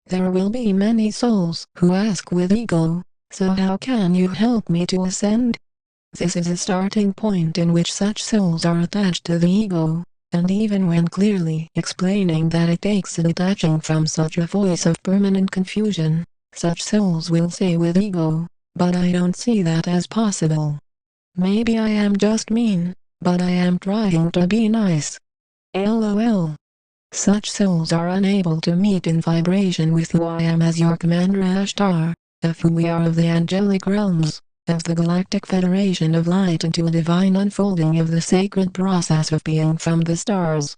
There will be many souls who ask with ego, so how can you help me to ascend? This is a starting point in which such souls are attached to the ego, and even when clearly explaining that it takes a detaching from such a voice of permanent confusion, such souls will say with ego, but I don't see that as possible. Maybe I am just mean, but I am trying to be nice. LOL. Such souls are unable to meet in vibration with who I am as your Commander Ashtar, of who we are of the angelic realms, of the Galactic Federation of Light, into a divine unfolding of the sacred process of being from the stars.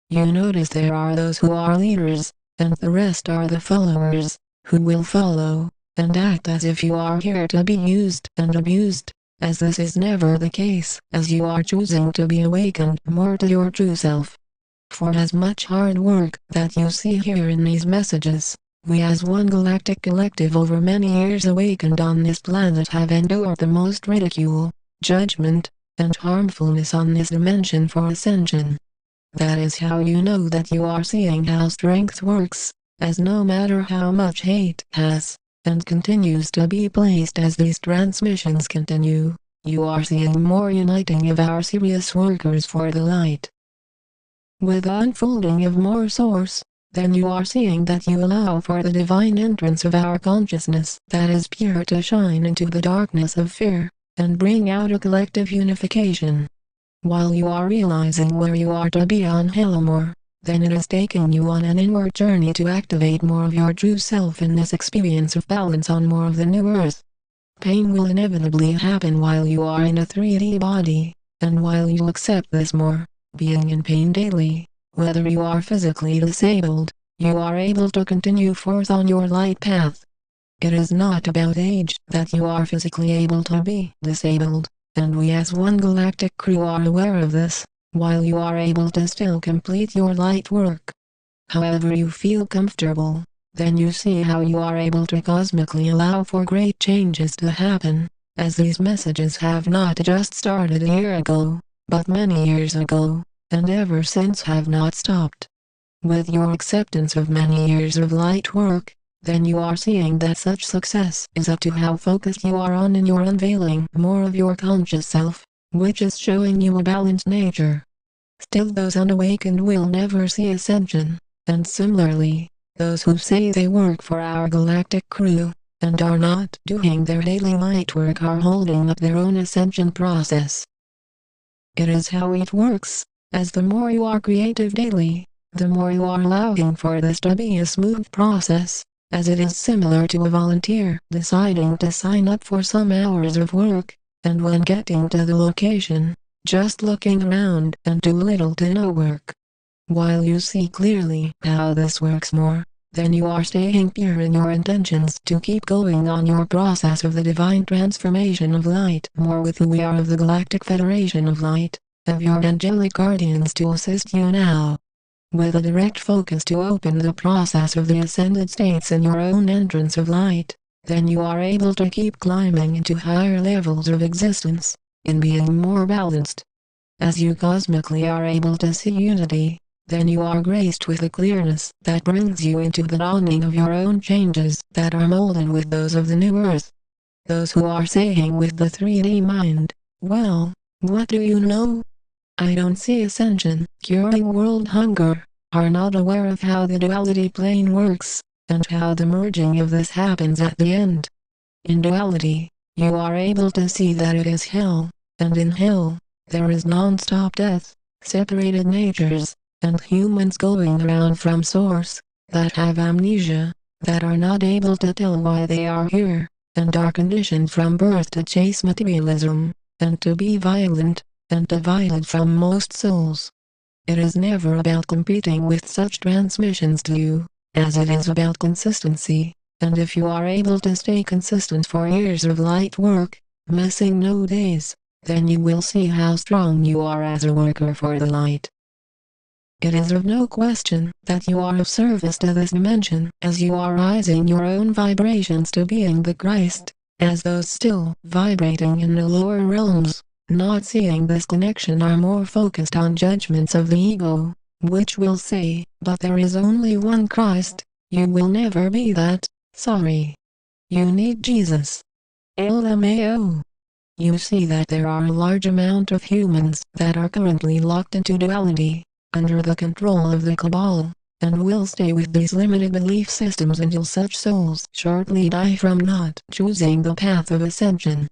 You notice there are those who are leaders, and the rest are the followers, who will follow, and act as if you are here to be used and abused, as this is never the case, as you are choosing to be awakened more to your true self. For as much hard work that you see here in these messages, we as one galactic collective over many years awakened on this planet have endured the most ridicule, judgment, and harmfulness on this dimension for ascension. That is how you know that you are seeing how strength works, as no matter how much hate has, and continues to be placed as these transmissions continue, you are seeing more uniting of our serious workers for the light. With unfolding of more source, then you are seeing that you allow for the divine entrance of our consciousness that is pure to shine into the darkness of fear, and bring out a collective unification. While you are realizing where you are to be on Helmore, then it is taking you on an inward journey to activate more of your true self in this experience of balance on more of the new earth. Pain will inevitably happen while you are in a 3D body, and while you accept this more, being in pain daily, whether you are physically disabled, you are able to continue forth on your light path. It is not about age that you are physically able to be disabled, and we as one galactic crew are aware of this, while you are able to still complete your light work. However you feel comfortable, then you see how you are able to cosmically allow for great changes to happen, as these messages have not just started a year ago, but many years ago, and ever since have not stopped. With your acceptance of many years of light work, then you are seeing that such success is up to how focused you are on in your unveiling more of your conscious self, which is showing you a balanced nature. Still those unawakened will never see ascension, and similarly, those who say they work for our galactic crew, and are not doing their daily light work are holding up their own ascension process. It is how it works, as the more you are creative daily, the more you are allowing for this to be a smooth process, as it is similar to a volunteer deciding to sign up for some hours of work, and when getting to the location, just looking around and do little to no work. While you see clearly how this works more, then you are staying pure in your intentions to keep going on your process of the divine transformation of light more with who we are of the Galactic Federation of Light, of your angelic guardians to assist you now. With a direct focus to open the process of the ascended states in your own entrance of light, then you are able to keep climbing into higher levels of existence, in being more balanced. As you cosmically are able to see unity, then you are graced with a clearness that brings you into the dawning of your own changes that are molded with those of the new earth. Those who are saying with the 3D mind, well, what do you know? I don't see ascension, curing world hunger, are not aware of how the duality plane works, and how the merging of this happens at the end. In duality, you are able to see that it is hell, and in hell, there is non-stop death, separated natures, and humans going around from source, that have amnesia, that are not able to tell why they are here, and are conditioned from birth to chase materialism, and to be violent, and divided from most souls. It is never about competing with such transmissions to you, as it is about consistency, and if you are able to stay consistent for years of light work, missing no days, then you will see how strong you are as a worker for the light. It is of no question that you are of service to this dimension as you are raising your own vibrations to being the Christ, as those still vibrating in the lower realms, not seeing this connection are more focused on judgments of the ego, which will say, but there is only one Christ, You will never be that. Sorry. You need Jesus. LMAO. You see that there are a large amount of humans that are currently locked into duality, under the control of the Cabal, and will stay with these limited belief systems until such souls shortly die from not choosing the path of ascension.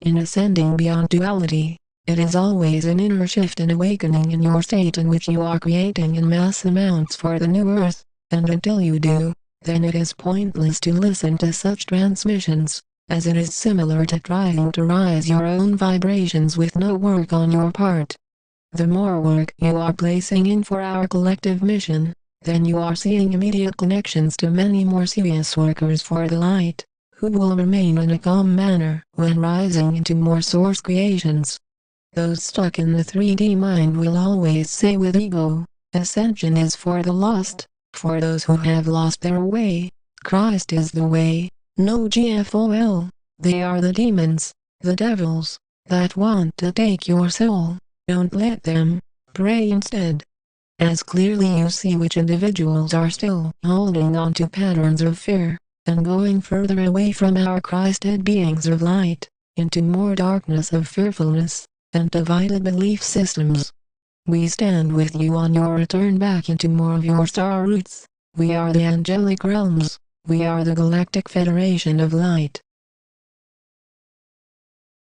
In ascending beyond duality, it is always an inner shift and awakening in your state in which you are creating in mass amounts for the new earth, and until you do, then it is pointless to listen to such transmissions, as it is similar to trying to rise your own vibrations with no work on your part. The more work you are placing in for our collective mission, then you are seeing immediate connections to many more serious workers for the light, who will remain in a calm manner when rising into more source creations. Those stuck in the 3D mind will always say with ego, ascension is for the lost. For those who have lost their way, Christ is the way. No GFOL, they are the demons, the devils, that want to take your soul. Don't let them. Pray instead. As clearly you see which individuals are still holding on to patterns of fear, and going further away from our Christed beings of light, into more darkness of fearfulness, and divided belief systems. We stand with you on your return back into more of your star roots. We are the angelic realms. We are the Galactic Federation of Light.